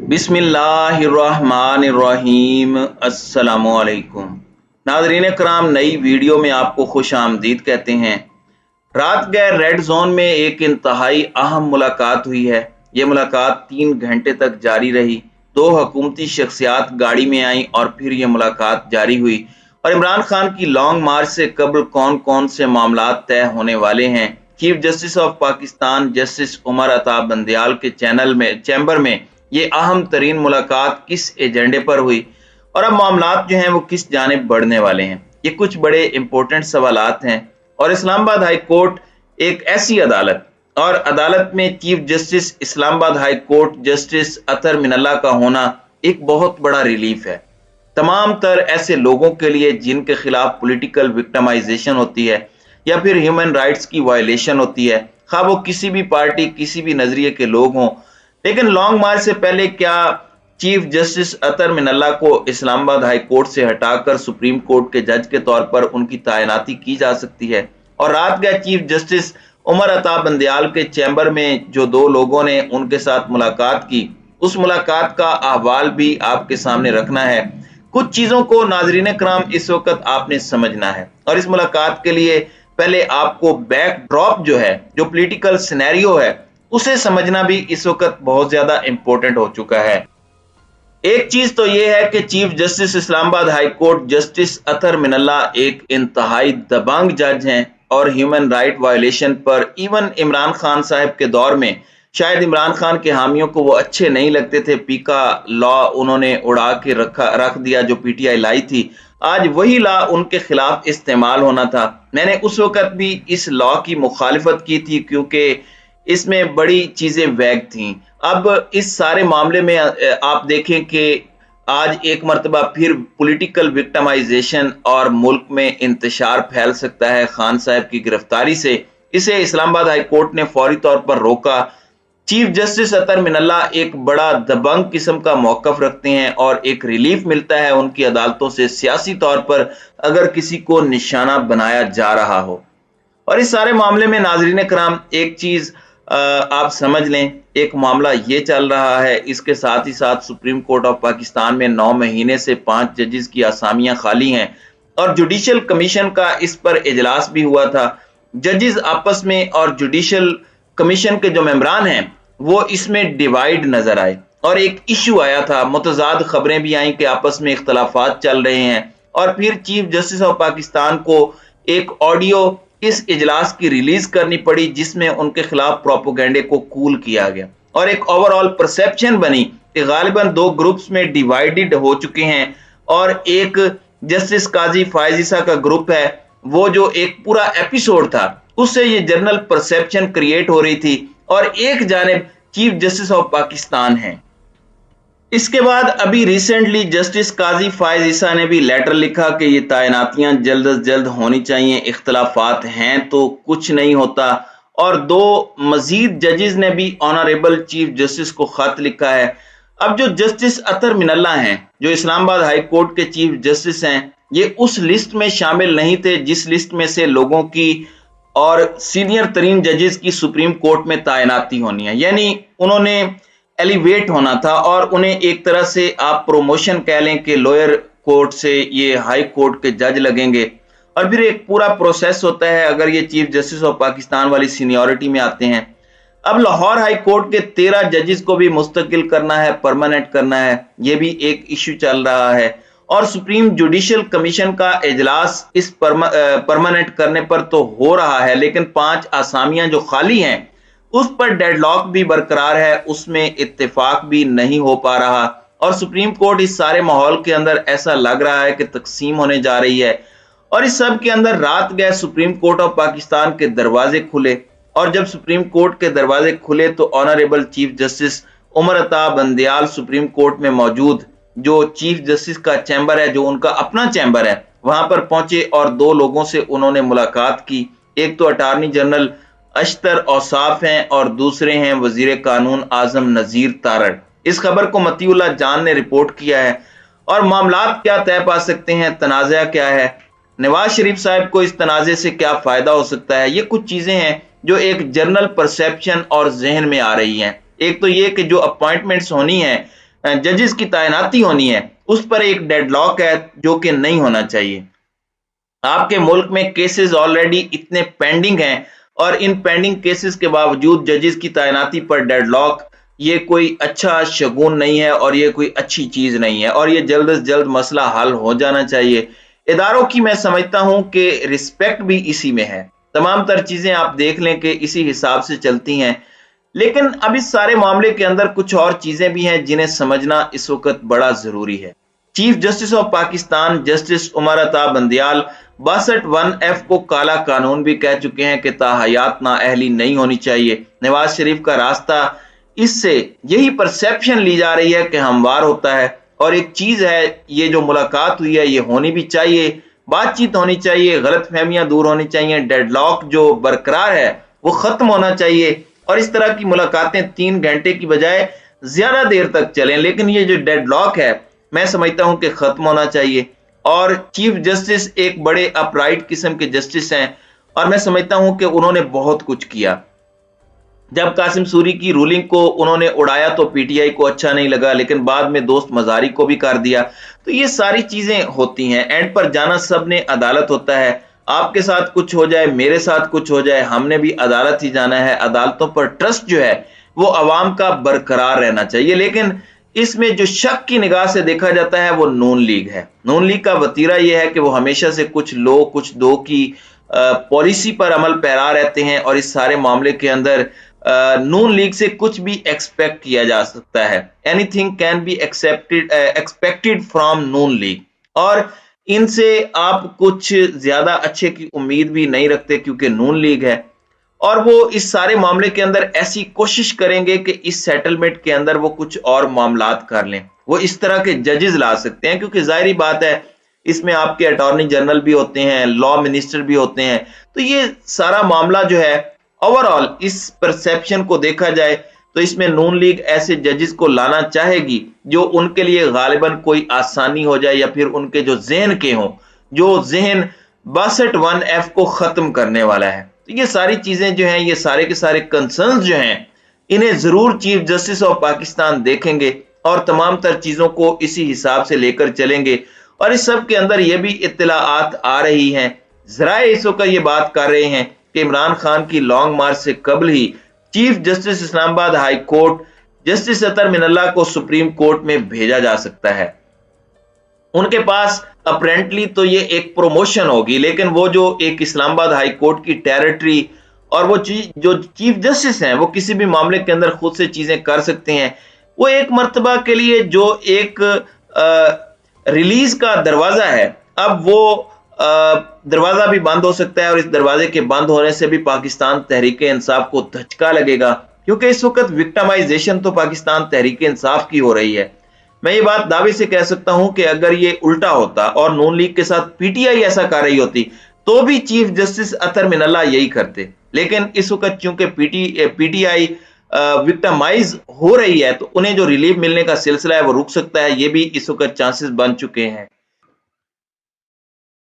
बिस्मिल्लाहिर्रहमानिर्रहीम। अस्सलामुअलैकुम नाज़रीन कराम, नई वीडियो में आपको खुश आमदीद कहते हैं। रात गए रेड जोन में एक इंतहाई अहम मुलाकात हुई है। ये मुलाकात 3 घंटे तक जारी रही। 2 हुकूमती शख्सियात गाड़ी में आईं और फिर ये मुलाकात जारी हुई। और इमरान खान की लॉन्ग मार्च से कबल कौन कौन से मामलात तय होने वाले हैं, chief justice of Pakistan justice Umar Ata Bandial के चैम्बर में ये अहम तरीन मुलाकात किस एजेंडे पर हुई और अब मामलात जो हैं वो किस जानिब बढ़ने वाले हैं, ये कुछ बड़े इंपॉर्टेंट सवालात हैं। और इस्लामाबाद हाई कोर्ट एक ऐसी अदालत और अदालत में chief justice Islamabad high court justice Athar Minallah का होना एक बहुत बड़ा रिलीफ है तमाम तर ऐसे लोगों के लिए जिनके खिलाफ पॉलिटिकल विक्टिमाइजेशन होती है या फिर ह्यूमन राइट्स की वायलेशन होती है, खा वो किसी भी पार्टी किसी भी नजरिए के लोग हों। लेकिन लॉन्ग मार्च से पहले क्या चीफ जस्टिस अतर मिनल्ला को इस्लामाबाद हाई कोर्ट से हटाकर सुप्रीम कोर्ट के जज के तौर पर उनकी तैनाती की जा सकती है? और रात गए चीफ जस्टिस उमर अता बंदयाल के चैम्बर में जो 2 लोगों ने उनके साथ मुलाकात की, उस मुलाकात का अहवाल भी आपके सामने रखना है। कुछ चीजों को नाजरीन कराम इस वक्त आपने समझना है और इस मुलाकात के लिए पहले आपको बैक ड्रॉप जो है, जो पॉलिटिकल सिनेरियो है, उसे समझना भी इस वक्त बहुत ज्यादा इंपॉर्टेंट हो चुका है। एक चीज तो यह है कि chief justice Islamabad high court justice Athar Minallah एक इंतहाई दबंग जज हैं और ह्यूमन राइट वायलेशन पर इवन इमरान खान साहब के दौर में शायद इमरान खान के हामियों को वो अच्छे नहीं लगते थे। पीका लॉ उन्होंने उड़ा के रख दिया जो पीटीआई लाई थी। आज वही लॉ उनके खिलाफ इस्तेमाल होना था। मैंने उस वक्त भी इस लॉ की मुखालिफत की थी क्योंकि इसमें बड़ी चीजें वैग थीं। अब इस सारे मामले में आप देखें कि आज एक मर्तबा फिर पॉलिटिकल विक्टिमाइजेशन और मुल्क में इंतशार फैल सकता है खान साहब की गिरफ्तारी से। इसे इस्लामाबाद हाई कोर्ट ने फौरी तौर पर रोका। चीफ जस्टिस अतर मिनल्ला एक बड़ा दबंग किस्म का मौकफ रखते हैं और एक रिलीफ मिलता है उनकी अदालतों से सियासी तौर पर अगर किसी को निशाना बनाया जा रहा हो। और इस सारे मामले में नाजरीन कराम एक चीज आप समझ लें, एक मामला ये चल रहा है, इसके साथ ही साथ सुप्रीम कोर्ट ऑफ पाकिस्तान में 9 महीने से 5 जजेस की आसामियां खाली हैं और जुडिशल कमीशन का इस पर इजलास भी हुआ था। जजेस आपस में और जुडिशल कमीशन के जो मेंबरान हैं वो इसमें डिवाइड नजर आए और एक इशू आया था, मुतजाद खबरें भी आई कि आपस में इख्तलाफात चल रहे हैं। और फिर चीफ जस्टिस ऑफ पाकिस्तान को एक ऑडियो इस इजलास की रिलीज करनी पड़ी जिसमें उनके खिलाफ प्रोपोगेंडे को कूल किया गया और एक ओवरऑल परसेप्शन बनी कि गालिबन 2 ग्रुप्स में डिवाइडेड हो चुके हैं और एक जस्टिस काजी फायज ईसा का ग्रुप है, वो जो एक पूरा एपिसोड था उससे ये जनरल परसेप्शन क्रिएट हो रही थी और एक जानिब चीफ जस्टिस ऑफ पाकिस्तान है। इसके बाद अभी रिसेंटली जस्टिस काजी फायज ईसा ने भी लेटर लिखा कि ये तैनातियां जल्द अज जल्द होनी चाहिए, इख्तलाफात हैं तो कुछ नहीं होता। और 2 मजीद जजेस ने भी ऑनरेबल चीफ जस्टिस को खत लिखा है। अब जो जस्टिस अतर मिनल्ला हैं, जो इस्लामाबाद हाई कोर्ट के चीफ जस्टिस हैं, ये उस लिस्ट में शामिल नहीं थे जिस लिस्ट में से लोगों की और सीनियर तरीन जजेस की सुप्रीम कोर्ट में तैनाती होनी है, यानी उन्होंने एलिवेट होना था और उन्हें एक तरह से आप प्रमोशन कह लें कि लोअर कोर्ट से ये हाई कोर्ट के जज लगेंगे और फिर एक पूरा प्रोसेस होता है अगर ये चीफ जस्टिस ऑफ पाकिस्तान वाली सीनियरिटी में आते हैं। अब लाहौर हाई कोर्ट के 13 जजेस को भी मुस्तकिल करना है, परमानेंट करना है, ये भी एक इशू चल रहा है। और सुप्रीम जुडिशल कमीशन का इजलास इस परमानेंट करने पर तो हो रहा है, लेकिन 5 आसामियां जो खाली हैं उस पर डेडलॉक भी बरकरार है, उसमें इत्तेफाक भी नहीं हो पा रहा। और सुप्रीम कोर्ट इस सारे माहौल के अंदर ऐसा लग रहा है कि तकसीम होने जा रही है। और इस सब के अंदर रात गए सुप्रीम कोर्ट ऑफ पाकिस्तान के दरवाजे खुले और जब सुप्रीम कोर्ट के दरवाजे खुले तो honourable chief justice Umar Ata Bandial supreme court में मौजूद जो चीफ जस्टिस का चैम्बर है, जो उनका अपना चैम्बर है, वहां पर पहुंचे और 2 लोगों से उन्होंने मुलाकात की। एक तो अटार्नी जनरल अशतर औसाफ हैं और दूसरे हैं वजीर कानून आजम नजीर तारड़। इस खबर को मतीउल्लाह जान ने रिपोर्ट किया है। और मामलात क्या तय पा सकते हैं, तनाज़ा क्या है, नवाज शरीफ साहब को इस तनाज़े से क्या फायदा हो सकता है, ये कुछ चीजें हैं जो एक जनरल परसेप्शन और जहन में आ रही हैं। एक तो ये कि जो अपॉइंटमेंट्स होनी है जजेस की तैनाती होनी है, उस पर एक डेडलॉक है जो कि नहीं होना चाहिए। आपके मुल्क में केसेस ऑलरेडी इतने पेंडिंग हैं और इन पेंडिंग केसेस के बावजूद जजेस की तैनाती पर डेडलॉक, ये कोई अच्छा शगुन नहीं है और ये कोई अच्छी चीज नहीं है और ये जल्द से जल्द मसला हल हो जाना चाहिए। इदारों की मैं समझता हूं कि रिस्पेक्ट भी इसी में है, तमाम तर चीजें आप देख लें कि इसी हिसाब से चलती हैं। लेकिन अब इस सारे मामले के अंदर कुछ और चीजें भी हैं जिन्हें समझना इस वक्त बड़ा जरूरी है। Chief justice of Pakistan justice Umar Ata Bandial 62(1)(f को काला कानून भी कह चुके हैं कि ताहयात नाअहली नहीं होनी चाहिए। नवाज शरीफ का रास्ता, इससे यही परसेप्शन ली जा रही है कि हमवार होता है। और एक चीज है, ये जो मुलाकात हुई है ये होनी भी चाहिए, बातचीत होनी चाहिए, गलत फहमियां दूर होनी चाहिए, डेडलॉक जो बरकरार है वो खत्म होना चाहिए और इस तरह की मुलाकातें 3 घंटे की बजाय ज्यादा देर तक चलें। लेकिन ये जो डेडलॉक है मैं समझता हूं कि खत्म होना चाहिए। और चीफ जस्टिस एक बड़े अपराइट किस्म के जस्टिस हैं और मैं समझता हूं कि उन्होंने बहुत कुछ किया। जब कासिम सूरी की रूलिंग को उन्होंने उड़ाया तो पीटीआई को अच्छा नहीं लगा, लेकिन बाद में दोस्त मजारी को भी कर दिया। तो ये सारी चीजें होती हैं, एंड पर जाना सब ने अदालत होता है। आपके साथ कुछ हो जाए, मेरे साथ कुछ हो जाए, हमने भी अदालत ही जाना है। अदालतों पर ट्रस्ट जो है वो अवाम का बरकरार रहना चाहिए। लेकिन इसमें जो शक की निगाह से देखा जाता है वो नून लीग है। नून लीग का वतीरा यह है कि वो हमेशा से कुछ लो कुछ दो की पॉलिसी पर अमल पैरा रहते हैं और इस सारे मामले के अंदर नून लीग से कुछ भी एक्सपेक्ट किया जा सकता है। Anything can be expected from Noon league और इनसे आप कुछ ज्यादा अच्छे की उम्मीद भी नहीं रखते क्योंकि नून लीग है और वो इस सारे मामले के अंदर ऐसी कोशिश करेंगे कि इस सेटलमेंट के अंदर वो कुछ और मामलात कर लें। वो इस तरह के जजेस ला सकते हैं क्योंकि जाहिर बात है इसमें आपके अटॉर्नी जनरल भी होते हैं, लॉ मिनिस्टर भी होते हैं। तो ये सारा मामला जो है ओवरऑल इस परसेप्शन को देखा जाए तो इसमें नून लीग ऐसे जजेस को लाना चाहेगी जो उनके लिए गालिबन कोई आसानी हो जाए या फिर उनके जो जहन के हों, जो जहन 62(1)(f को खत्म करने वाला है। तो ये सारी चीजें जो हैं, ये सारे के सारे कंसर्न्स जो हैं, इन्हें जरूर चीफ जस्टिस ऑफ पाकिस्तान देखेंगे और तमाम तर चीजों को इसी हिसाब से लेकर चलेंगे। और इस सब के अंदर ये भी इत्तलाआत आ रही हैं, जराए इस वक्त ये बात कर रहे हैं कि इमरान खान की लॉन्ग मार्च से कबल ही chief justice Islamabad high court justice Athar Minallah को सुप्रीम कोर्ट में भेजा जा सकता है। उनके पास अपेरेंटली तो ये एक प्रमोशन होगी, लेकिन वो जो एक इस्लामाबाद हाई कोर्ट की टेरिटरी और वो जो चीफ जस्टिस हैं वो किसी भी मामले के अंदर खुद से चीजें कर सकते हैं। वो एक मर्तबा के लिए जो एक रिलीज का दरवाजा है, अब वो दरवाजा भी बंद हो सकता है और इस दरवाजे के बंद होने से भी पाकिस्तान तहरीक इंसाफ को धचका लगेगा क्योंकि इस वक्त विक्टिमाइजेशन तो पाकिस्तान तहरीक इंसाफ की हो रही है। मैं ये बात दावे से कह सकता हूं कि अगर ये उल्टा होता और नून लीग के साथ पीटीआई ऐसा कर रही होती तो भी चीफ जस्टिस अतर मिनल्ला यही करते। लेकिन इस वक्त चूंकि पीटीआई विक्टिमाइज हो रही है तो उन्हें जो रिलीफ मिलने का सिलसिला है वो रुक सकता है। ये भी इस वक्त चांसेस बन चुके हैं।